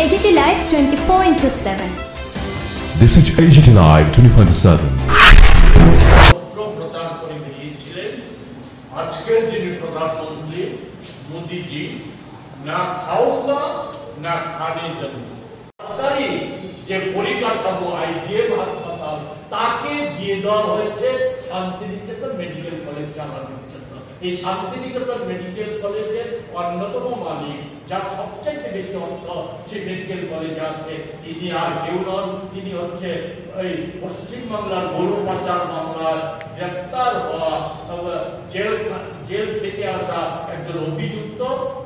AGT Live 24/7. This is AGT Live 24/7. প্রচার করে বেরিয়েছিলেন আজকের যিনি প্রধানমন্ত্রী মোদীজি, না খাওয়া না খানে দেন, যে পরিকাঠামো আইডিএম হাসপাতাল তাকে দিয়ে দেওয়া হয়েছে শান্তিনিকেতন মেডিকেল কলেজ চালানোর জন্য। এই শান্তিনিকেতন মেডিকেল কলেজের অন্যতম মালিক, যার সবচাইতে বেশি অর্থ সেই মেডিকেল কলেজে আছে, তিনি আর কেউ নন, তিনি হচ্ছে ওই পশ্চিমবাংলার গরু পাচার মামলায় গ্রেপ্তার হওয়া, জেল থেকে আসা একজন অভিযুক্ত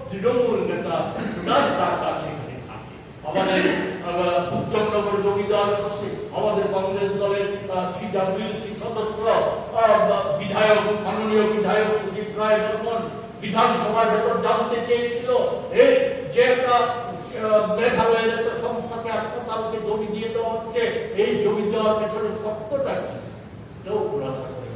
তৃণমূল নেতা সুদাস ঢাকা সেখানে থাকে। আমাদের উচ্চনগর জমিদার, আমাদের কংগ্রেস দলের সিডব্লিউসি সদস্য বিধায়ক, মাননীয় বিধায়ক সুদীপ রায় বর্মন বিধানসভার ভেতর জানতে চেয়েছিল এই যে একটা মেঘালয়ের একটা সংস্থাকে হাসপাতালকে জমি দিয়ে দেওয়া হচ্ছে, এই জমি দেওয়ার পেছনে সত্যটা কি? কেউ খোলাসা করে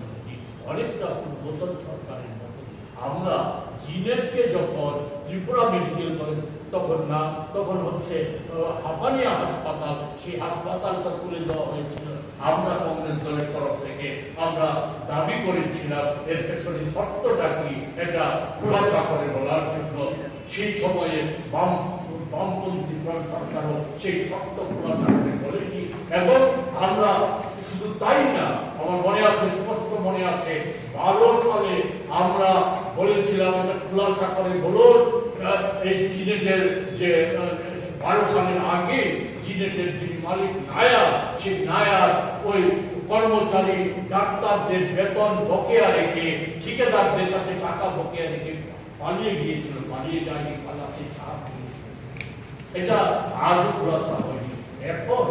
অনেকটা নতুন সরকারের মতো। আমরা জিনেটকে যখন ত্রিপুরা মেডিকেল কলেজ তখন না, তখন হচ্ছে হাফানিয়া হাসপাতাল, সেই হাসপাতালটা তুলে দেওয়া হয়েছিল। আমরা কংগ্রেস দলের তরফ থেকে আমরা দাবি করেছিলাম এর পেছনে সত্যটা কি, এটা খোলাসা করে বলার জন্য। সেই সময়ে বামপন্থী সরকারও সেই সত্য খোলাসা করে বলেনি। এবং আমরা শুধু তাই না, আমার মনে আছে, স্পষ্ট মনে আছে, 12 সালে আমরা বলেছিলাম এটা খোলাসা করে বলুন এই জিনেটের যে 12 সালের আগে জিনেটের যিনি মালিক নায়ার, সেই নায়ার ওই কর্মচারী ডাক্তারদের বেতন বকেয়া রেখে, ঠিকাদারদের কাছে টাকা বকেয়া রেখে পালিয়ে গিয়েছিল, পালিয়ে যায়নি, পালাতে সাহায্য। এটা আজও খোলাসা হয়নি। এখন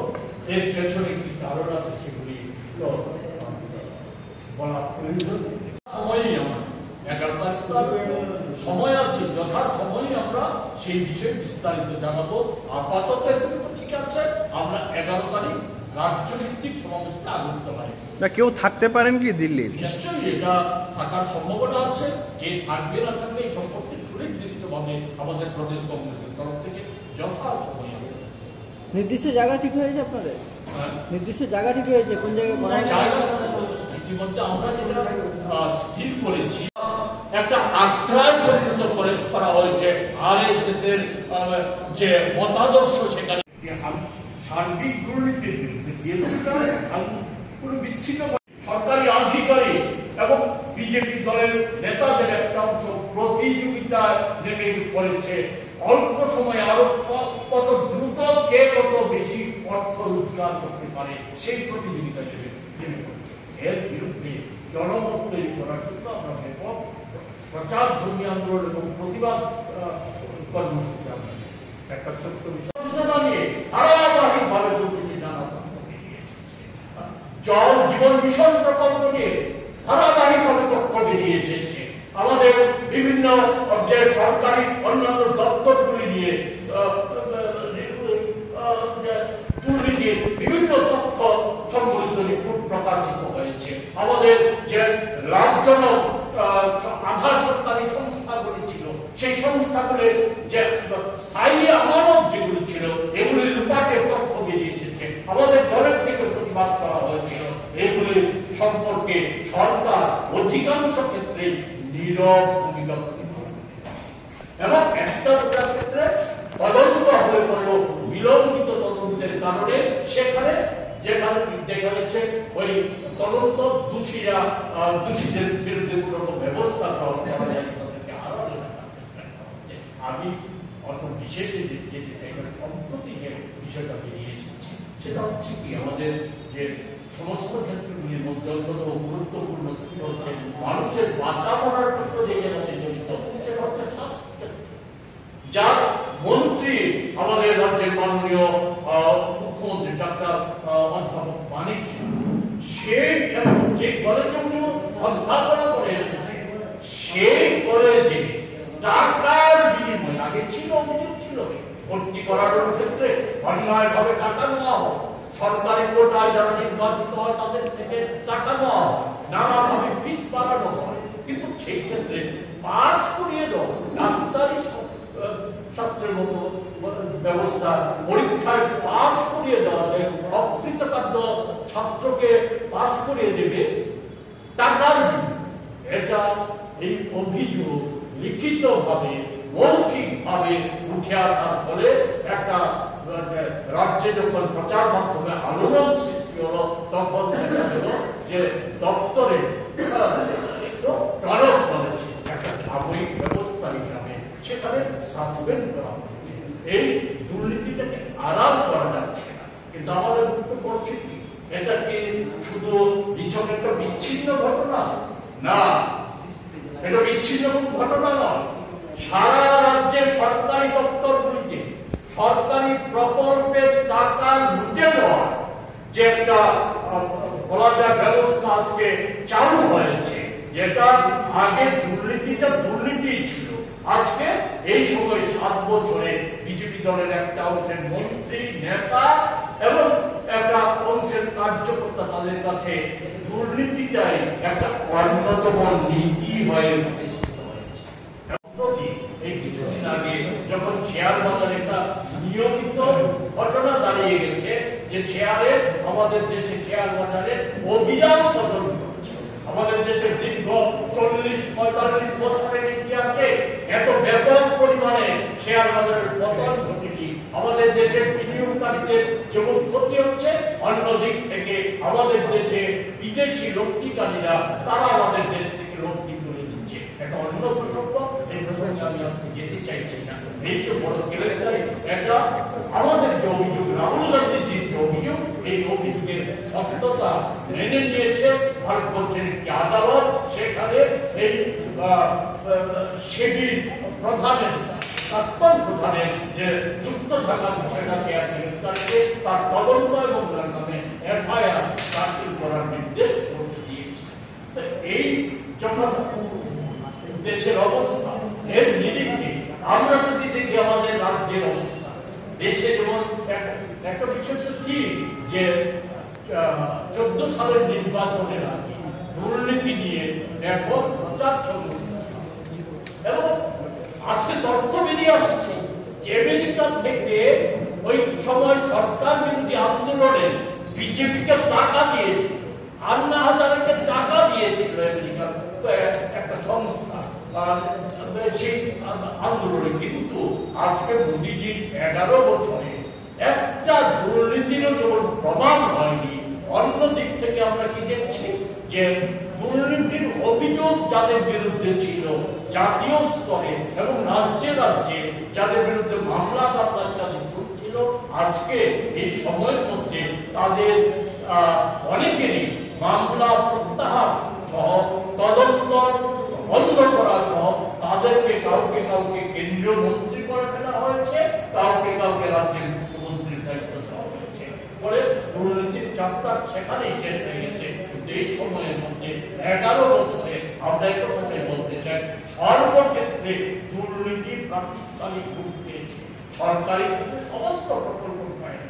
এর পেছনে কি কারণ আছে সেগুলি বলা প্রয়োজন। সময়ই আমার 11 তারিখ সময় আছে, যথা সময়ে আমরা সেই বিষয়ে বিস্তারিত জানাবো। আপাতত এতটুকু ঠিক আছে, আমরা 11 তারিখ রাজ্যভিত্তিক সমাবেশটা আয়োজিত হয়। না কেউ থাকতে পারেন কি দিল্লির? নিশ্চয়ই এটা থাকার সম্ভাবনা আছে। কে থাকবে না থাকবে এই সম্পর্কে সুনির্দিষ্টভাবে আমাদের প্রদেশ কংগ্রেসের তরফ থেকে যথা সময়। নির্দিষ্ট জায়গা ঠিক হয়েছে আপনাদের? নির্দিষ্ট জায়গা ঠিক হয়েছে, কোন জায়গায় ইতিমধ্যে আমরা যেটা স্থির করেছি, একটা আগ্রায় পরিণত করা হয়েছে আরএসএস এর যে মতাদর্শ, সেখানে সার্বিক দুর্নীতির বিরুদ্ধে কোনো বিচ্ছিন্ন সরকারি আধিকারিক এবং বিজেপি দলের নেতাদের একটা অংশ প্রতিযোগিতায় নেমে পড়েছে। অল্প সময়ে আরো কত দ্রুত কে কত বেশি অর্থ রোজগার করতে পারে সেই প্রতিযোগিতায় নেমে পড়েছে। এর বিরুদ্ধে জনমত তৈরি করার জন্য আমরা ব্যাপক প্রচার, ধর্মীয় আন্দোলন এবং প্রতিবাদ কর্মসূচি আমরা একটা ছোট্ট বিষয় নিয়ে ধারাবাহিকভাবে দুর্নীতি নানা জল জীবন মিশন প্রকল্প নিয়ে ধারাবাহিকভাবে তথ্য বেরিয়ে এসেছে। আমাদের বিভিন্ন সরকারি অন্যান্য দপ্তরগুলি নিয়ে দুর্নীতির বিভিন্ন তথ্য সম্বলিত রিপোর্ট প্রকাশিত হয়েছে। আমাদের যে লাভজনক আধা সরকারি সংস্থাগুলি ছিল, সেই সংস্থাগুলির যে স্থায়ী আমানত যেগুলি ছিল, এগুলির রূপাকে তথ্য বেরিয়ে এসেছে। আমাদের দলের থেকে প্রতিবাদ করা হয়েছিল, এগুলি সম্পর্কে সরকার অধিকাংশ ক্ষেত্রে নীরব ভূমিকা এবং একটা ক্ষেত্রে তদন্ত হলে পরেও বিলম্বিত তদন্তের কারণে সেখানে যেখানে দেখা যাচ্ছে ওই তদন্ত দোষীদের বিরুদ্ধে কোনো ব্যবস্থা গ্রহণ করা যায়, তাদেরকে আড়ালে রাখা। আমি অন্য বিশেষে যেতে চাই, সম্প্রতি যে বিষয়টা বেরিয়ে এসেছে সেটা হচ্ছে কি, আমাদের যে সমস্ত ক্ষেত্রগুলির মধ্যে অন্যতম গুরুত্বপূর্ণ হচ্ছে মানুষের বাঁচা মরার ক্ষেত্রে যে জায়গাতে জড়িত, সেটা হচ্ছে স্বাস্থ্য। যার মন্ত্রী আমাদের রাজ্যের মাননীয় মুখ্যমন্ত্রী ডাক্তার অধ্যাপক মানিক, সে যে কলেজে উনি অধ্যাপনা করে এসেছে, সেই কলেজে টাকার বিনিময়ে আগে ছিল, অভিযোগ ছিল ভর্তি করানোর ক্ষেত্রে অন্যায়ভাবে টাকা নেওয়া হয়, সরকারি কোটায় যারা নির্বাচিত হয় তাদের থেকে টাকা নেওয়া হয়, নানাভাবে ফিস বাড়ানো হয়। কিন্তু সেই ক্ষেত্রে পাস করিয়ে দেওয়া ডাক্তারি শাস্ত্রের মতো ব্যবস্থা, পরীক্ষায় পাস করিয়ে দেওয়া যায়, অকৃতকার্য ছাত্রকে পাস করিয়ে দেবে টাকার বিনিময়ে। এটা এই অভিযোগ লিখিতভাবে মৌখিকভাবে উঠে আসার ফলে একটা রাজ্যে যখন প্রচার মাধ্যমে আলোড়ন সৃষ্টি হলো, তখন দেখা গেল যে দপ্তরে টনক করেছে একটা সাময়িক ব্যবস্থা হিসাবে সেখানে সাসপেন্ড করা হয়েছে। এই দুর্নীতিটাকে আরাম করা যাচ্ছে না, কিন্তু আমাদের বক্তব্য করছে কি, এটা কি শুধু নিছক একটা বিচ্ছিন্ন ঘটনা? না, এটা বিচ্ছিন্ন ঘটনা নয়। সারা রাজ্যের সরকারি দপ্তরগুলিতে সরকারি প্রকল্পের টাকা লুটে দেওয়া যে একটা বলা যায় ব্যবস্থা আজকে চালু হয়েছে, যেটা আগে দুর্নীতি ছিল, আজকে এই সময় 7 বছরে বিজেপি দলের একটা অংশের মন্ত্রী, নেতা এবং একটা অংশের কার্যকর্তা, তাদের কাছে দুর্নীতিটাই একটা অন্যতম নীতি হয়ে প্রতিষ্ঠিত হয়েছে। এই কিছুদিন আগে যখন শেয়ার বাজারে একটা নিয়মিত ঘটনা দাঁড়িয়ে গেছে যে শেয়ারে আমাদের দেশে শেয়ার বাজারে অভিযান পতন করছে। আমাদের দেশে দীর্ঘ 40-45 বছরের ইতিহাসে এত ব্যাপক পরিমাণে শেয়ার বাজারের পতন ঘটেনি। আমাদের দেশের বিনিয়োগকারীদের যেমন ক্ষতি হচ্ছে, অন্য দিক থেকে আমাদের দেশে বিদেশি লগ্নিকারীরা তারা আমাদের দেশ থেকে লগ্নি তুলে দিচ্ছে। একটা অন্য প্রসঙ্গ, এই প্রসঙ্গে আমি আজকে যেতে চাইছি না। এই যে বড় কেলেঙ্কারি, এটা আমাদের যে অভিযোগ, রাহুল গান্ধীজির যে অভিযোগ, এই অভিযোগের সত্যতা মেনে নিয়েছে ভারতবর্ষের একটি আদালত। সেখানে এই সেবির প্রধানের, প্রাক্তন প্রধানের যে যুক্ত থাকার বিষয়টাকে গ্রেফতারকে তার তদন্ত এবং নামে এফআইআর দাখিল করার নির্দেশ দিয়েছে। এই যখন দেশের অবস্থা, এর নিরিখে আমরা যদি দেখি আমাদের রাজ্যের অবস্থা, দেশে যেমন একটা বিষয় কি যে 14 সালের নির্বাচনের আগে দুর্নীতি নিয়ে ব্যাপক প্রচার চলছে এবং আজকে তথ্য বেরিয়ে আসছে যে আমেরিকা থেকে ওই সময় সরকার বিরোধী আন্দোলনে বিজেপিকে টাকা দিয়েছে, আন্না হাজারেকে টাকা দিয়েছিল আমেরিকার একটা সংস্থা সেই আন্দোলনে। কিন্তু আজকে মোদীজির 11 বছরে একটা দুর্নীতিরও যেমন প্রমাণ হয়নি, অন্য দিক থেকে আমরা কি দেখছি যে দুর্নীতির অভিযোগ যাদের বিরুদ্ধে ছিল জাতীয় স্তরে এবং রাজ্যে রাজ্যে যাদের বিরুদ্ধে মামলা চলছিল, আজকে এই সময়ের মধ্যে তাদের অনেকেরই মামলা প্রত্যাহার সহ তদন্ত বন্ধ করা সহ তাদেরকে কাউকে কেন্দ্রীয় মন্ত্রী করে ফেলা হয়েছে, কাউকে রাজ্যের মুখ্যমন্ত্রীর দায়িত্ব দেওয়া হয়েছে। ফলে দুর্নীতির চাপটা সেখানেই শেষ হয়ে গেছে। এই সময়ের মধ্যে 11 বছরে আমরা এই কথাটাই বলতে চাই, সর্বক্ষেত্রে দুর্নীতি প্রাতিষ্ঠানিক রূপ পেয়েছে। সরকারি সমস্ত প্রকল্প পায়।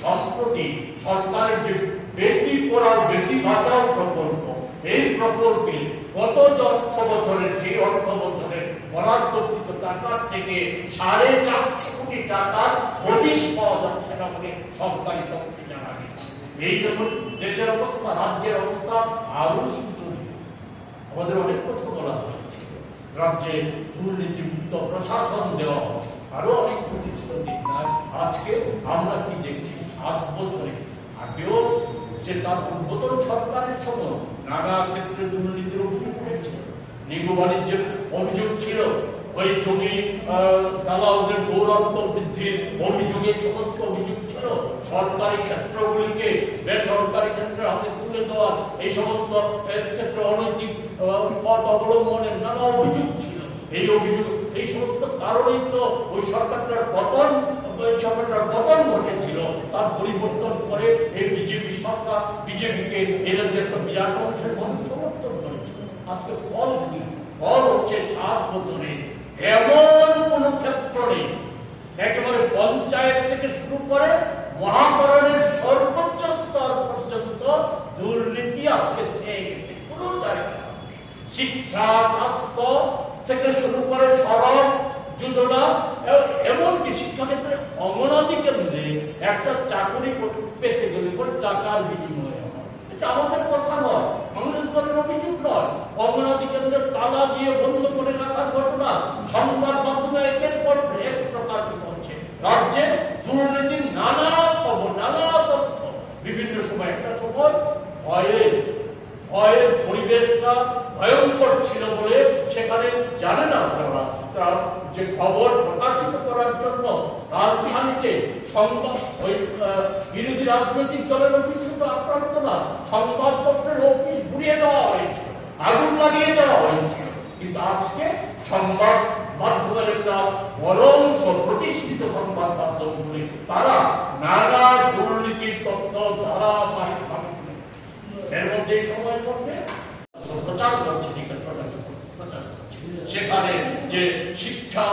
সম্প্রতি সরকারের যে বেটি পড়াও বেটি বাঁচাও প্রকল্প, এই প্রকল্পে গত অর্থ বছরের সেই অর্থ বছরের বরাদ্দকৃত টাকার থেকে 450 কোটি টাকার হদিশ পাওয়া যাচ্ছে না বলে সরকারি তথ্যে জানা গেছে। এই যখন দেশের অবস্থা, রাজ্যের অবস্থা আরো সুচরিত। আমাদের অনেক কথা বলা হয়েছে, রাজ্যে দুর্নীতিমুক্ত প্রশাসন দেওয়া হবে, আরো অনেক প্রতিশ্রুতি। আজকে আমরা কি দেখছি, 7 বছরে আগেও যে তার পূর্বতন সরকারের সময় নানা ক্ষেত্রে দুর্নীতির অভিযোগ উঠেছে, নিগু বাণিজ্যের অভিযোগ ছিল, ওই জমি দালালদের গৌরত্ব বৃদ্ধির অভিযোগে সমস্ত অভিযোগ ছিল, সরকারি ক্ষেত্রগুলিকে বেসরকারি ক্ষেত্রে হাতে তুলে দেওয়া, এই সমস্ত ক্ষেত্রে অনৈতিক পথ অবলম্বনের নানা অভিযোগ ছিল। এই অভিযোগ, এই সমস্ত কারণেই তো ওই সরকারটার পতন ঘটেছিল। তার পরিবর্তন করে এই বিজেপি সরকার, বিজেপিকে এদের যে একটা বিরাট অংশের মানুষ সমর্থন করেছিল। আজকে ফল কি? ফল হচ্ছে 7 বছরে এমন কোন ক্ষেত্র নেই, একেবারে পঞ্চায়েত থেকে শুরু করে মহাকরণের সর্বোচ্চ স্তর পর্যন্ত দুর্নীতি আজকে ছেয়ে গেছে। কোন জায়গা শিক্ষা, স্বাস্থ্য থেকে শুরু করে সড়ক যোজনা একটা চাকরি পেতে গেলে পরে টাকার বিনিময়ে হয়। এটা আমাদের কথা নয়, কংগ্রেস দলের অভিযোগ নয়। অঙ্গনাদি কেন্দ্রের তালা দিয়ে বন্ধ করে রাখার ঘটনা সংবাদ মাধ্যমে একের পর এক প্রকাশিত হচ্ছে। রাজ্যে দুর্নীতির নানা খবর, নানা তথ্য বিভিন্ন সময়। একটা সময় ভয়ের পরিবেশটা ভয়ঙ্কর ছিল বলে সেখানে জানেন আপনারা যে খবর প্রকাশিত করার জন্য রাজধানীতে বিরোধী রাজনৈতিক দলের অফিস শুধু আক্রান্ত না, সংবাদপত্রের অফিস ঘুরিয়ে দেওয়া হয়েছিল, আগুন লাগিয়ে দেওয়া হয়েছিল। কিন্তু আজকে সংবাদ মাধ্যমের একটা বড় অংশ, প্রতিষ্ঠিত সংবাদ মাধ্যমগুলি তারা নানা দুর্নীতির তথ্য ধারাবাহিকভাবে এর মধ্যে এই সময়ের মধ্যে প্রচার করছে, সেখানে যে শিক্ষা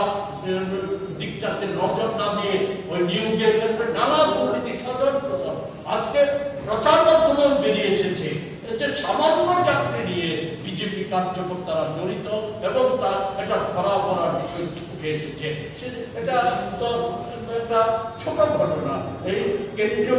দিকটাতে নজর না দিয়ে ওই নিয়োগের ক্ষেত্রে নানা দুর্নীতি সাধারণ আজকে প্রচার মাধ্যমেও বেরিয়ে এসেছে যে সামান্য চাকরি নিয়ে বিজেপি কার্যকর্তারা জড়িত এবং তা এটা ধরা পড়ার বিষয় উঠে এসেছে। এটা একটা ছোট ঘটনা। এই কেন্দ্রীয়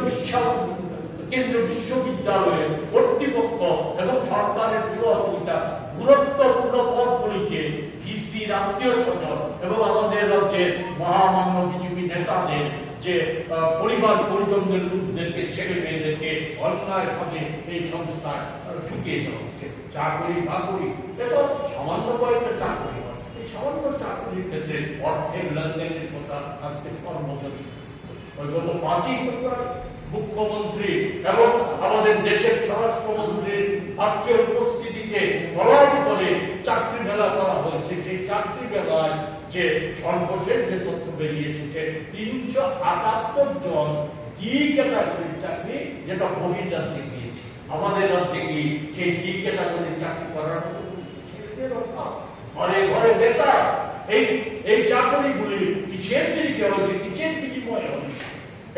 বিশ্ববিদ্যালয়ের কর্তৃপক্ষ এবং সরকারের সহযোগিতা গুরুত্বপূর্ণ পদগুলিকে ভিসির আত্মীয় স্বজন এবং আমাদের রাজ্যের মহামান্য বিজেপি নেতাদের যে পরিবার পরিজনদের লোকদেরকে, ছেলে মেয়েদেরকে অন্যায়ভাবে এই সংস্থায় ঢুকিয়ে দেওয়া হচ্ছে। চাকরি বাকরি এটা সামান্য কয়েকটা চাকরি হয়, এই সামান্য চাকরির ক্ষেত্রে অর্থের লেনদেনের কথা আজকে সর্বজনীন। গত 5ই ফেব্রুয়ারি মুখ্যমন্ত্রী এবং আমাদের দেশের স্বরাষ্ট্রমন্ত্রীর ভার্চুয়াল উপস্থিতিতে বলাই করে চাকরি মেলা করা হয়েছে। সেই চাকরি মেলায় যে সর্বশেষ যে তথ্য বেরিয়ে এসেছে 378 জন ডি ক্যাটাগরির চাকরি, যেটা বহির্রাজ্যে গিয়েছে। আমাদের রাজ্যে কি সেই ডি ক্যাটাগরির চাকরি করার মতো ঘরে ঘরে বেকার। এই চাকরিগুলি কিসের দিকে হয়েছে, কিসের বিনিময়ে হয়েছে?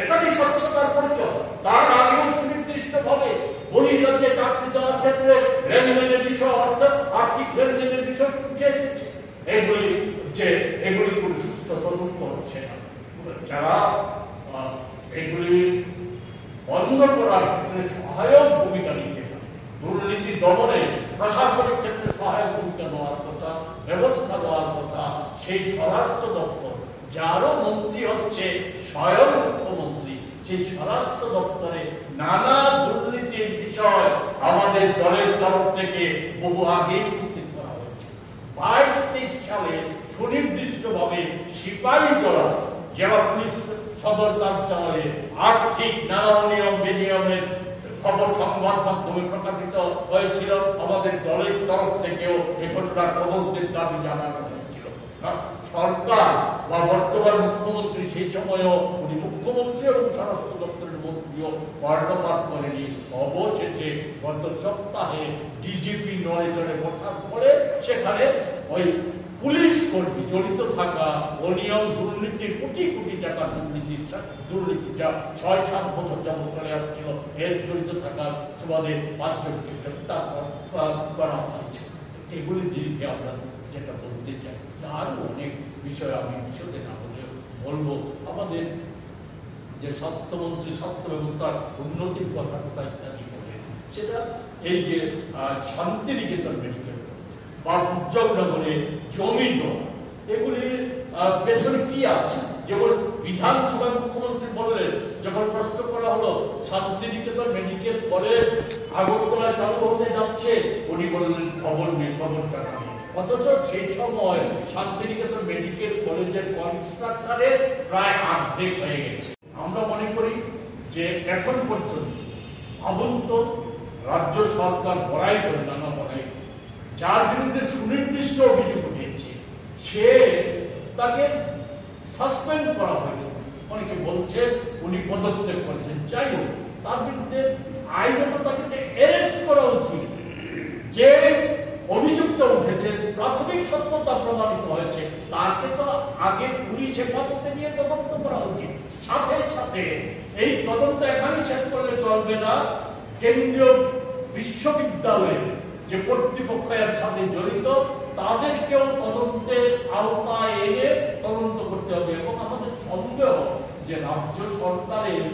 এটাই স্বচ্ছতার পরিচয়। তার আগেও সুনির্দিষ্ট ভাবে বহির্রাজ্যে চাকরি দেওয়ার ক্ষেত্রে লেনদেনের বিষয়, অর্থাৎ আর্থিক লেনদেনের বিষয় উঠে এসেছে। এগুলি কোনো সুস্থ তদন্ত হচ্ছে না। যারা এগুলি বন্ধ করার ক্ষেত্রে সহায়ক ভূমিকা নিতে পারে, দুর্নীতি দমনে প্রশাসনিক ক্ষেত্রে সহায়ক ভূমিকা নেওয়ার কথা, ব্যবস্থা নেওয়ার কথা, সেই স্বরাষ্ট্র দপ্তর, যারও মন্ত্রী হচ্ছে স্বয়ং মুখ্যমন্ত্রী, সেই স্বরাষ্ট্র দপ্তরে নানা দুর্নীতির বিষয় আমাদের দলের তরফ থেকে বহু আগে উপস্থিত করা হয়েছে। 22-23 সালে সুনির্দিষ্টভাবে সিপাহীজলা জেলা পুলিশ সদর কার্যালয়ে আর্থিক নানা নিয়ম বিনিয়মের খবর সংবাদ মাধ্যমে প্রকাশিত হয়েছিল। আমাদের দলের তরফ থেকেও এ ঘটনার তদন্তের দাবি জানানো হয়েছিল। সরকার বা বর্তমান মুখ্যমন্ত্রী সেই সময়ও উনি মুখ্যমন্ত্রী এবং স্বরাষ্ট্র দপ্তরের মন্ত্রীও কর্ণপাত করেনি। অবশেষে গত সপ্তাহে ডিজিপি নড়েচড়ে বসার পরে সেখানে ওই পুলিশ কর্মী জড়িত থাকা অনিয়ম দুর্নীতির কোটি কোটি টাকা দুর্নীতিটা 6-7 বছর যাবত চলে আসছিল, এর জড়িত থাকার সুবাদে 5 জনকে গ্রেফতার করা হয়েছে। এগুলি দিকে আমরা যেটা বলতে চাই, আরো অনেক বিষয় আমি বিশদে না হলেও বলবো। আমাদের যে স্বাস্থ্যমন্ত্রী স্বাস্থ্য ব্যবস্থার উন্নতির কথা ইত্যাদি বলে, সেটা এই যে শান্তিনিকেতন মেডিকেল বা উজ্জ্বলনগরে জমি দেওয়া, এগুলির পেছনে কি আছে? যেমন বিধানসভায় মুখ্যমন্ত্রী বললেন, যখন প্রশ্ন করা হলো শান্তিনিকেতন মেডিকেল কলেজ আগরতলায় চালু হতে যাচ্ছে, উনি বললেন খবর নেই, খবরটা নেই। অথচ সেই সময় শান্তিনিকেতন মেডিকেল কলেজের কনস্ট্রাকশনের প্রায় অর্ধেক হয়ে গেছে। আমরা মনে করি যে এখন পর্যন্ত ভাবুন তো, রাজ্য সরকার বড়াই করে, নানা বড়াই, যার বিরুদ্ধে সুনির্দিষ্ট অভিযোগ উঠেছে সে তাকে সাসপেন্ড করা হয়েছে। অনেকে বলছেন উনি পদত্যাগ করেছেন, যাই হোক তার বিরুদ্ধে আইনত তাকে অ্যারেস্ট করা উচিত। যে অভিযুক্ত উঠেছে, প্রাথমিক সত্যতা প্রমাণিত হয়েছে, তাকে তো আগে পুলিশ হেফাজতে নিয়ে তদন্ত করা উচিত। সাথে সাথে এই তদন্ত এখানেই শেষ করলে চলবে না, কেন্দ্রীয় বিশ্ববিদ্যালয়ের যে কর্তৃপক্ষ এর সাথে জড়িত তাদেরকেও তদন্তের আওতায় এনে তদন্ত করতে হবে। এবং আমাদের সন্দেহ যে যে রাজ্য সরকারের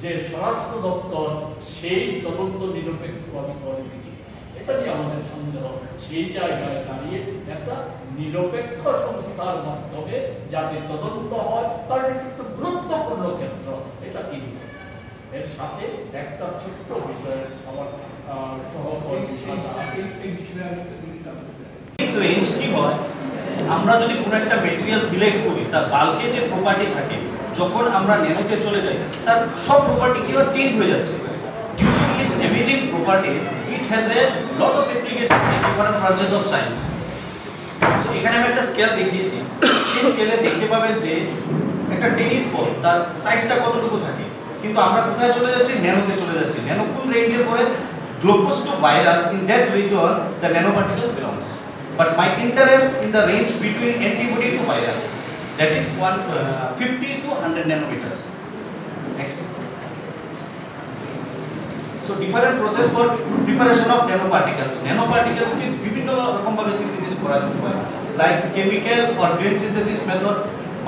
যে স্বরাষ্ট্র দপ্তর সেই তদন্ত নিরপেক্ষ আমি করে দিই, এটা নিয়ে আমাদের সন্দেহ। সেই জায়গায় দাঁড়িয়ে একটা নিরপেক্ষ সংস্থার মাধ্যমে যাতে তদন্ত হয়, কারণ এটা একটু গুরুত্বপূর্ণ ক্ষেত্র। এটা কি এর সাথে একটা ছোট্ট বিষয় আমার সহকর্মী রেঞ্জ কি হয়, আমরা যদি কোনো একটা মেটেরিয়াল সিলেক্ট করি তার বাল্কে যে প্রপার্টি থাকে, যখন আমরা ন্যানোতে চলে যাই তার সব প্রপার্টি কি হয় চেঞ্জ হয়ে যাচ্ছে। Due to its amazing properties it has a lot of application in different branches of science. So এখানে আমি একটা স্কেল দেখিয়েছি, সেই স্কেলে দেখতে পাবেন যে একটা টেনিস বল তার সাইজটা কতটুকু থাকে, কিন্তু আমরা কোথায় চলে যাচ্ছি, ন্যানোতে চলে যাচ্ছি। ন্যানো কোন রেঞ্জের পরে? Glucose to virus, in that region the nanoparticle belongs. But my interest in the range between antibody to virus, that is 50 to 100 nanometers. Next. So different process for preparation of nanoparticles. Nanoparticles ki bibhinno rokom bhabe synthesis kora jete pare, like chemical or green synthesis method,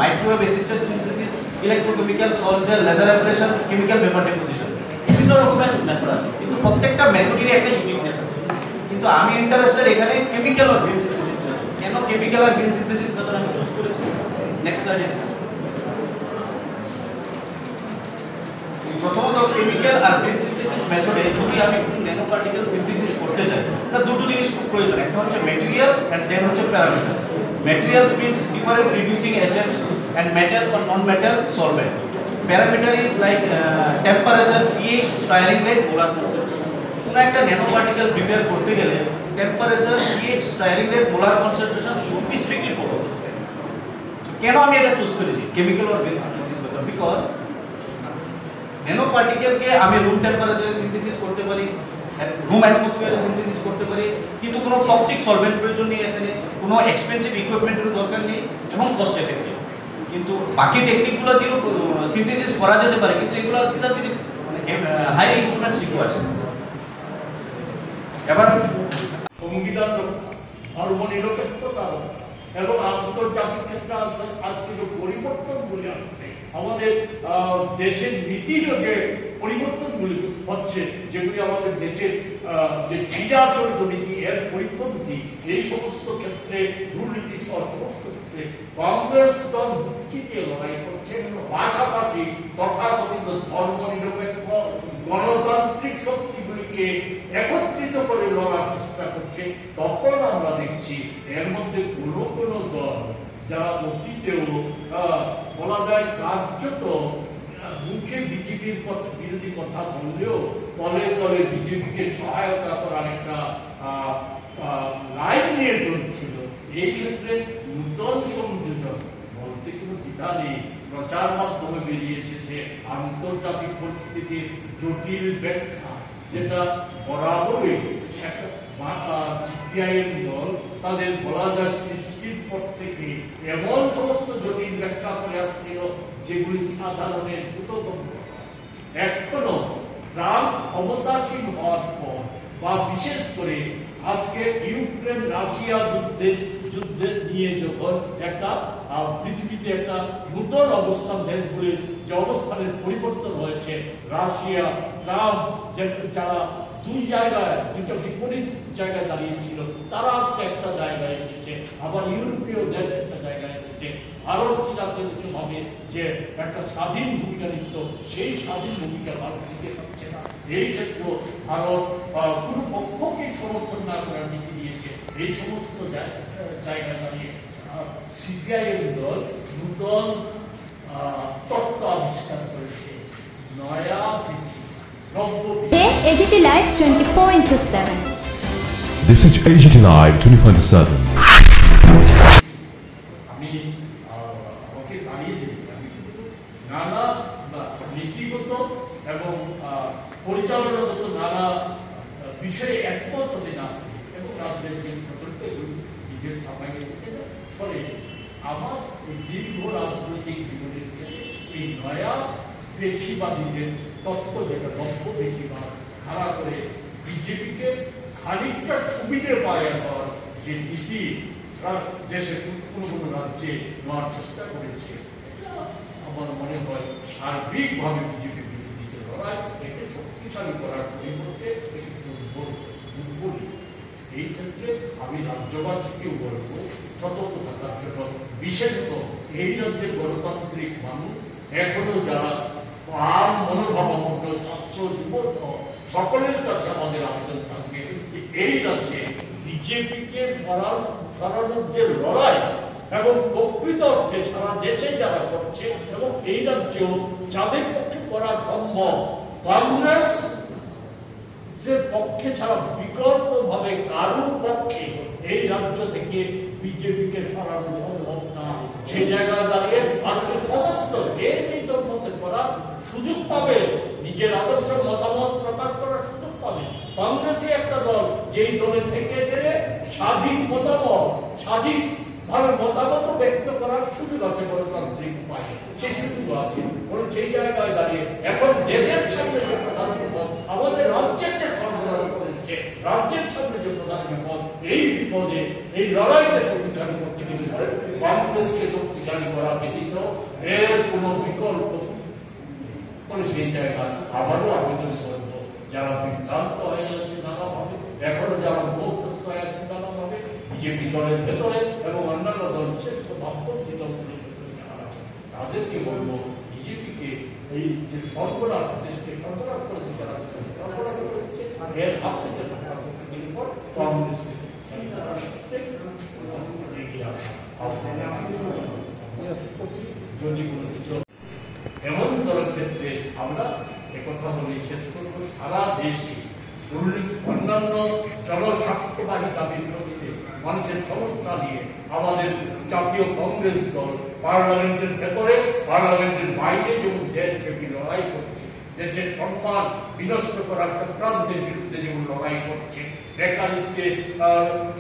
microwave assisted synthesis, electrochemical, salt gel, laser ablation, chemical vapor deposition. বিভিন্ন রকমের method আছে, কিন্তু প্রত্যেকটা মেথডেরই একটা uniqueness আছে। কিন্তু আমি interested এখানে কেমিক্যাল আর গ্রিন সিনথেসিস মেথড। কেন কেমিক্যাল আর গ্রিন সিনথেসিস মেথড আমি চুজ করেছি? নেক্সট স্লাইডে ডিসকাস করব। প্রথমত কেমিক্যাল আর গ্রিন সিনথেসিস মেথডে যদি আমি কোনো ন্যানো পার্টিকেল সিনথেসিস করতে চাই, তার দুটো জিনিস খুব প্রয়োজন। একটা হচ্ছে ম্যাটেরিয়ালস এন্ড দেন হচ্ছে parameters. Materials means different reducing agent and metal or non-metal solvent. Parameter is like temperature, pH, stirring rate, molar concentration. কোনো একটা ন্যানো পার্টিকেল প্রিপেয়ার করতে গেলে temperature, pH, stirring rate, molar concentration should be strictly followed. কেন আমি এটা choose করেছি chemical or green synthesis method? Because nano পার্টিকেলকে আমি রুম টেম্পারেচারে সিনথেসিস করতে পারি, রুম অ্যাটমসফিয়ারে সিনথেসিস করতে পারি, কিন্তু কোনো টক্সিক সলভেন্ট প্রয়োজন নেই, এখানে কোনো এক্সপেন্সিভ ইকুইপমেন্টের দরকার নেই এবং কস্ট এফেক্টিভ। কিন্তু বাকি টেকনিকগুলো দিয়েও সিনথেসিস করা যেতে পারে, কিন্তু এগুলো দিস আর কিছু হাই ইনস্ট্রুমেন্টস রিকোয়ার্স। এবার সংবিধান ধর্মনিরপেক্ষতা এবং আন্তর্জাতিক ক্ষেত্রে আজকে যে পরিবর্তনগুলি আসছে, আমাদের দেশের নীতির যে পরিবর্তনগুলি হচ্ছে, যেগুলি আমাদের দেশের যে চিরাচরিত নীতি এর পরিপন্থী, এই সমস্ত ক্ষেত্রে দুর্নীতি সহ সমস্ত ক্ষেত্রে কংগ্রেস দল মুক্তিতে লড়াই করছে। পাশাপাশি তথাকথিত ধর্মনিরপেক্ষ গণতান্ত্রিক শক্তিগুলিকে একত্রিত করে লড়ার চেষ্টা করছে। তখন আমরা দেখছি এর মধ্যে কোনো কোনো দল যারা অতীতেও বলা যায় কার্যত মুখে বিজেপির বিরোধী কথা বললেও তলে তলে বিজেপিকে সহায়তা করার একটা লাইন নিয়ে চলছিল। এই ক্ষেত্রে নূতন সংযোজন বলতে কোনো দ্বিধা নেই। প্রচার মাধ্যমে বেরিয়ে এসেছে আন্তর্জাতিক পরিস্থিতির জটিল ব্যাখ্যা, যেটা বরাবরই একটা সিপিআইএম দল তাদের বলা যায় সৃষ্টির পর থেকে এমন সমস্ত জটিল ব্যাখ্যা করে আসছিল যেগুলি সাধারণের দ্রুততম। এখনো ট্রাম্প ক্ষমতাসীন হওয়ার পর বা বিশেষ করে আজকে ইউক্রেন রাশিয়া যুদ্ধে নিয়ে যখন একটা পৃথিবীতে একটা নতুন অবস্থান, দেশগুলির যে অবস্থানের পরিবর্তন হয়েছে, রাশিয়া ট্রাম্প যারা দুই জায়গায় দুইটা বিপরীত জায়গায় দাঁড়িয়েছিল, তারা আজকে একটা জায়গায় এসেছে, আবার ইউরোপীয় দেশ একটা জায়গায় এসেছে। ভারত চিরাচরিত ভাবে যে একটা স্বাধীন ভূমিকা নিত, সেই স্বাধীন ভূমিকা ভারত নিতে পারছে না। এই ক্ষেত্রে ভারত কোনো পক্ষকেই সমর্থন না করার নীতি দিয়েছে। এই সমস্ত জায়গায় দাঁড়িয়ে সিপিআইএম দল নূতন তত্ত্ব আবিষ্কার করেছে, নয়া AGT Live 24/7. This is AGT Live 24/7. আমি ওকে দাঁড়িয়ে দিই, নানা নীতিগত এবং পরিচালনাগত নানা বিষয়ে একমত হতে না এবং রাজনৈতিক নিজের ছাপাই সরে আমার দীর্ঘ রাজনৈতিক জীবনের এই নয়া পেশিবাদীদের তত্ত্ব, যেটা লক্ষ্য বেশিরভাগ খাড়া করে বিজেপিকে খানিকটা সুবিধে পায় আবার যে নীতি দেশের কোনো কোনো রাজ্যে নেওয়ার চেষ্টা করেছে, আমার মনে হয় সার্বিকভাবে বিজেপি বিরোধী যে লড়াই একে শক্তিশালী করার পরিবর্তে দুর্বল। এই ক্ষেত্রে আমি রাজ্যবাসীকেও বলবো সতর্ক থাকার জন্য, বিশেষত এই রাজ্যের গণতান্ত্রিক মানুষ এখনো যারা আম মনোভাবাপন্ন ছাত্র যুবক সকলের কাছে আমাদের আবেদন থাকবে, এই রাজ্যে বিজেপিকে সরানোর যে লড়াই এবং প্রকৃত অর্থে সারা দেশে যারা করছে এবং এই রাজ্যেও যাদের পক্ষে করা সম্ভব, কংগ্রেস যে পক্ষে ছাড়া বিকল্প ভাবে কারোর পক্ষে এই রাজ্য থেকে বিজেপিকে সরানো সম্ভব না। সেই জায়গায় দাঁড়িয়ে আজকে সমস্ত যে মতে করার সুযোগ পাবে, নিজের আদর্শ মতামত প্রকাশ করার সুযোগ পাবে। কংগ্রেসই একটা দল যেই দলে থেকে গেলে স্বাধীন ভাবে মতামত ব্যক্ত করার সুযোগ আছে গণতান্ত্রিক উপায়ে, সেই সুযোগ আছে। সেই জায়গায় দাঁড়িয়ে এখন দেশের সামনে যে প্রধান বিপদ, আমাদের রাজ্যের যে সরবরাহ করেছে, রাজ্যের সামনে যে প্রধান বিপদ, এই বিপদে এই লড়াইকে শক্তিশালী করতে গেলে কংগ্রেসকে শক্তিশালী করা ব্যতীত এর কোন বিকল্প করে সেই জায়গায় আবারও আবেদন করব, যারা বিভ্রান্ত হয়ে যাচ্ছে নানাভাবে, এখনো যারা মুখস্থ হয়ে আছে নানাভাবে বিজেপি দলের ভেতরে এবং অন্যান্য দল শ্রেষ্ঠ ভাবপন্থী দলগুলোর ভেতরে যারা আছে তাদেরকে বলবো বিজেপিকে এই যে সর্বনাশ, দেশকে সর্বনাশ করে দিতে সর্বনাশ করছে, এর হাত থেকে রক্ষা করতে গেলে পর কংগ্রেসকে এগিয়ে আসা। যদি কোনো কিছু এমন দলের ক্ষেত্রে আমরা একথা বলি শেষ করবো, সারা দেশে দুর্নীতি অন্যান্য জনস্বাস্থ্যবাহী দাবির বিরুদ্ধে মানুষের সমস্যা নিয়ে আমাদের জাতীয় কংগ্রেস দল পার্লামেন্টের ভেতরে পার্লামেন্টের বাইরে যেমন দেশব্যাপী লড়াই করছে, দেশের সম্মান বিনষ্ট করার চক্রান্তের বিরুদ্ধে যেমন লড়াই করছে, বেকারিত্বের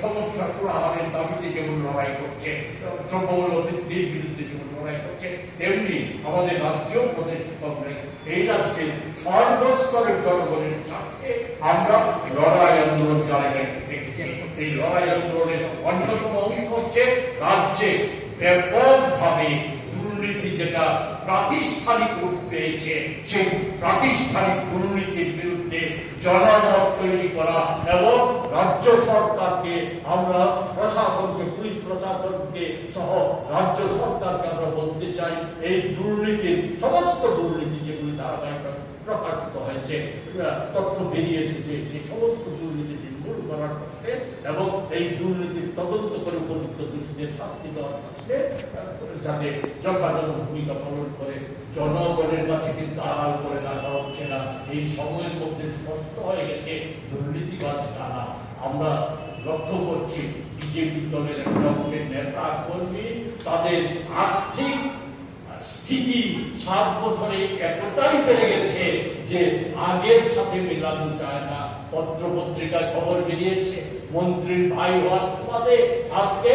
সমস্যা সুরাহারের দাবিতে যেমন লড়াই করছে, দ্রব্যমূল্য বৃদ্ধির বিরুদ্ধে যেমন লড়াই করছে, তেমনি আমাদের রাজ্য প্রদেশ কংগ্রেস এই রাজ্যের সর্বস্তরের জনগণের স্বার্থে আমরা লড়াই আন্দোলন চালিয়ে রেখেছি। এই লড়াই আন্দোলনের অন্যতম অংশ হচ্ছে রাজ্যে ব্যাপকভাবে দুর্নীতি যেটা প্রাতিষ্ঠানিক রূপ পেয়েছে, সেই প্রাতিষ্ঠানিক দুর্নীতির বিরুদ্ধে জনমত তৈরি করা এবং রাজ্য সরকারকে আমরা প্রশাসনকে, পুলিশ প্রশাসনকে সহ রাজ্য সরকারকে আমরা বলতে চাই, এই দুর্নীতির সমস্ত দুর্নীতি যেগুলি ধারাবাহিক প্রকাশিত হয়েছে, তথ্য বেরিয়েছে যে সেই সমস্ত দুর্নীতি নির্মূল করার ক্ষেত্রে এবং এই দুর্নীতির তদন্ত করে উপযুক্ত দোষীদের শাস্তি দেওয়ার ক্ষেত্রে যাতে যথাযথ ভূমিকা পালন করে। জনগণের কাছে কিন্তু আড়াল করে রাখা হচ্ছে না, এই সময়ের মধ্যে স্পষ্ট হয়ে গেছে দুর্নীতিবাজ কারা। আমরা লক্ষ্য করছি বিজেপি দলের একটা অংশের নেতা কর্মী তাদের আর্থিক স্থিতি 7 বছরে এতটাই বেড়ে গেছে যে আগের সাথে মেলানো যায় না। পত্র পত্রিকায় খবর বেরিয়েছে মন্ত্রীর ভাই হওয়ার সুবাদে আজকে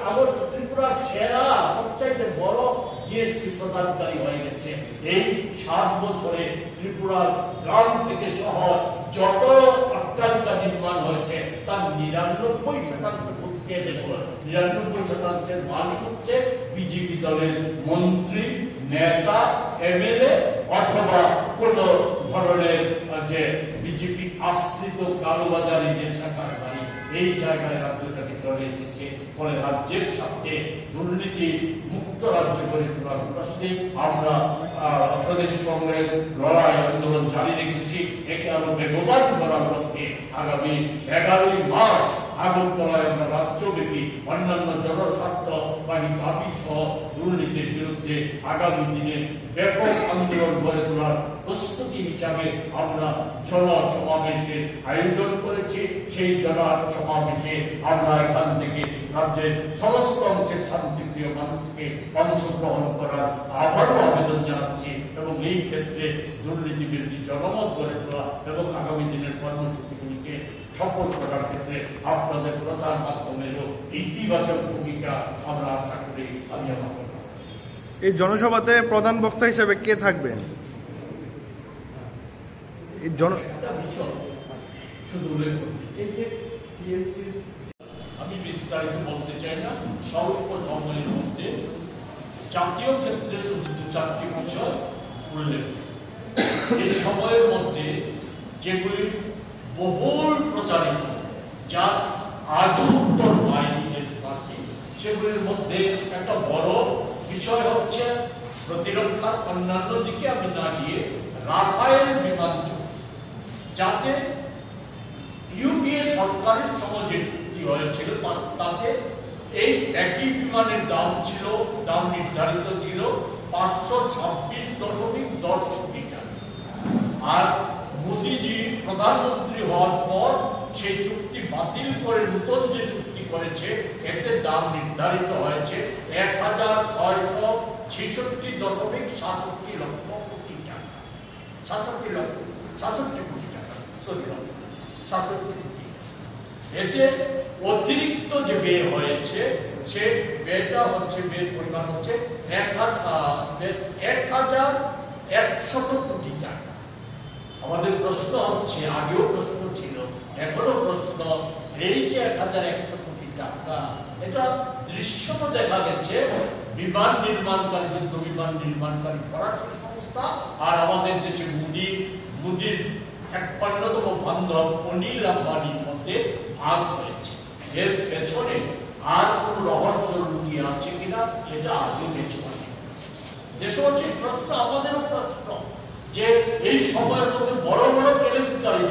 আমার ত্রিপুরার সেরা সবচাইতে বড় জিএসটি প্রদানকারী হয়ে গেছে। এই 7 বছরে ত্রিপুরার গ্রাম থেকে শহর যত অট্টালিকা নির্মাণ হয়েছে তার 99% 99% মালিক হচ্ছে বিজেপি দলের মন্ত্রী, নেতা, এমএলএ অথবা কোন ধরনের যে বিজেপি আশ্রিত কালোবাজারি নেশাকার বাড়ি। এই জায়গায় রাজ্যটাকে চলে এসেছে, ফলে রাজ্যের সাথে দুর্নীতি মুক্ত রাজ্য করে তোলার প্রশ্নে আমরা প্রদেশ কংগ্রেস লড়াই আন্দোলন জারি রেখেছি। একে আরো বেগবান করার লক্ষ্যে আগামী 11ই মার্চ আগরতলায় আমরা রাজ্যব্যাপী অন্যান্য জনস্বার্থবাহী দাবি সহ দুর্নীতির বিরুদ্ধে আগামী দিনে ব্যাপক আন্দোলন গড়ে তোলার প্রস্তুতি হিসাবে আমরা জনসমাবেশের আয়োজন করেছি। সেই জনসমাবেশে আমরা এখান থেকে রাজ্যের সমস্ত অংশের শান্তিপ্রিয় মানুষকে অংশগ্রহণ করার আবারও আবেদন জানাচ্ছি এবং এই ক্ষেত্রে দুর্নীতি বিরোধী জনমত গড়ে তোলা এবং আগামী দিনের কর্মসূচিগুলিকে সফল করার ক্ষেত্রে আপনাদের প্রচার মাধ্যমেরও ইতিবাচক ভূমিকা আমরা আশা করি। আমি আমার এই জনসভাতে প্রধান বক্তা হিসেবে কে থাকবেন? শুধু উল্লেখ করছি এই যে আমি বিস্তারিত বলতে চাই না, স্বল্প সময়ের মধ্যে জাতীয় ক্ষেত্রে শুধু 4টি বিষয় উল্লেখ। এই সময়ের মধ্যে যেগুলি বহুল প্রচারিত, যা আজও উত্তর পায়নি দেশবাসী, সেগুলির মধ্যে একটা বড় বিষয় হচ্ছে প্রতিরক্ষার অন্যান্য দিকে আমি না গিয়ে রাফায়েল বিমান চুক্তি, যাতে ইউপিএ সরকারের সময় যে চুক্তি হয়েছিল তাতে এই একই বিমানের দাম নির্ধারিত ছিল 526.10 কোটি টাকা। আর মোদীজি প্রধানমন্ত্রী হওয়ার পর সেই চুক্তি বাতিল করে নতুন যে চুক্তি করেছে এতে দাম নির্ধারিত হয়েছে 1666.67 লক্ষ কোটি টাকা। 66 কোটি টাকা, এতে অতিরিক্ত যে ব্যয় হয়েছে সে ব্যয়টা হচ্ছে, ব্যয়ের পরিমাণ হচ্ছে 1100 কোটি টাকা। আমাদের প্রশ্ন হচ্ছে, আগেও প্রশ্ন ছিল, এখনো প্রশ্ন, এই যে 1100 কোটি টাকা, এটা দৃশ্যত দেখা গেছে বিমান নির্মাণকারী, যুদ্ধ বিমান নির্মাণকারী ফরাসি সংস্থা আর আমাদের দেশে মোদির এক অন্যতম বান্ধব অনিল আম্বানির মধ্যে ভাগ হয়েছে। এর পেছনে আর কোন রহস্য লুকিয়ে আছে কিনা এটা আজও বেঁচে আছে। দেশবাসীর প্রশ্ন, আমাদেরও প্রশ্ন, যে এই সময়ের মধ্যে বড় বড় কেলেঙ্কারি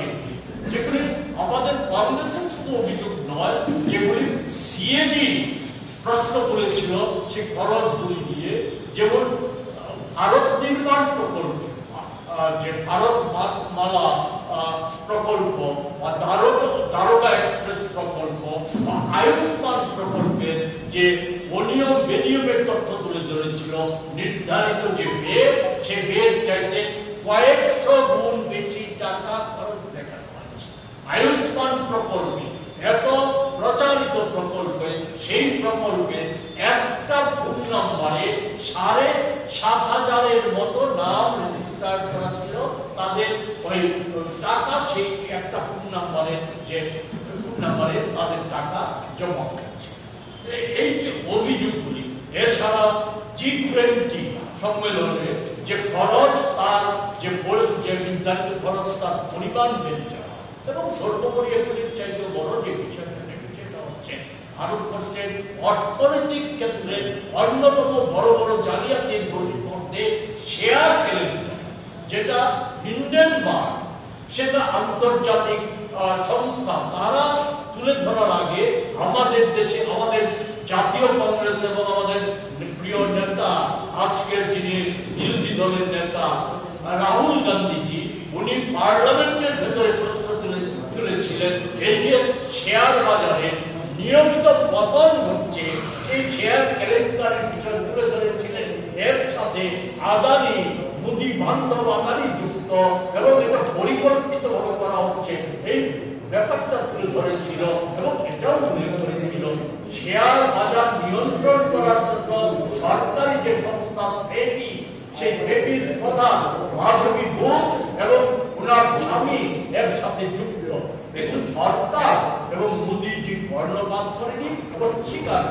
যেগুলি আমাদের কংগ্রেসের শুধু অভিযোগ নয়, যেগুলি সিএজি প্রশ্ন করেছিল সেই খরচগুলি দিয়ে, যেমন ভারত নির্মাণ প্রকল্প, যে ভারত মালা প্রকল্প বা দ্বারকা এক্সপ্রেস প্রকল্প বা আয়ুষ্মান প্রকল্পের যে অনিয়ম বেনিয়মের তথ্য তুলে ধরেছিল, নির্ধারিত যে ব্যয়, সে ব্যয়ের চাইতে কয়েকশো গুণ বেশি টাকা খরচ দেখানো হয়েছে। আয়ুষ্মান প্রকল্পে, এত প্রচারিত প্রকল্পে, সেই প্রকল্পে একটা ফোন নম্বরে 7,500 মতো নাম রেজিস্টার করা ছিল। তাদের ওই টাকা সেই একটা ফোন নম্বরে তাদের টাকা জমা হয়েছে। এই যে অভিযোগগুলি, এছাড়া G20 সম্মেলনে যে খরচ, তার যে নির্ধারিত খরচ, তার পরিমাণ বেড়ে যাওয়া, এবং সর্বোপরি এগুলির চাইতে বড় যে বিষয়টা হচ্ছে ভারতবর্ষের অর্থনৈতিক ক্ষেত্রে অন্যতম বড় বড় জালিয়াতির মধ্যে শেয়ার কেলেঙ্কারি, যেটা হিন্ডেনবার্গ, সেটা আন্তর্জাতিক সংস্থা, তারা তুলে ধরার আগে আমাদের দেশে, আমাদের জাতীয় কংগ্রেস এবং আমাদের প্রিয় নেতা, আজকের যিনি বিরোধী দলের নেতা রাহুল গান্ধীজি, উনি পার্লামেন্টের ভেতরে প্রশ্ন তুলেছিলেন, এই যে শেয়ার বাজারে নিয়মিত পতন হচ্ছে, এই শেয়ার কেলেঙ্কারির বিষয় তুলে ধরেছিলেন। এর সাথে আদানি, মোদি বান্ধব আদানি যুক্ত, এবং এটা পরিকল্পিতভাবে করা হচ্ছে, এই ব্যাপারটা তুলে ধরেছিল। এবং এটাও উল্লেখ করেছিল শেয়ার বাজার নিয়ন্ত্রণ করার জন্য সরকারি যে সংস্থা সেবি, সেই সেবির প্রধান মাধবী ঘোষ এবং ওনার স্বামী এর সাথে যুক্ত। কিন্তু সরকার এবং মোদীজি কর্ণপাত করেনি এবং স্বীকার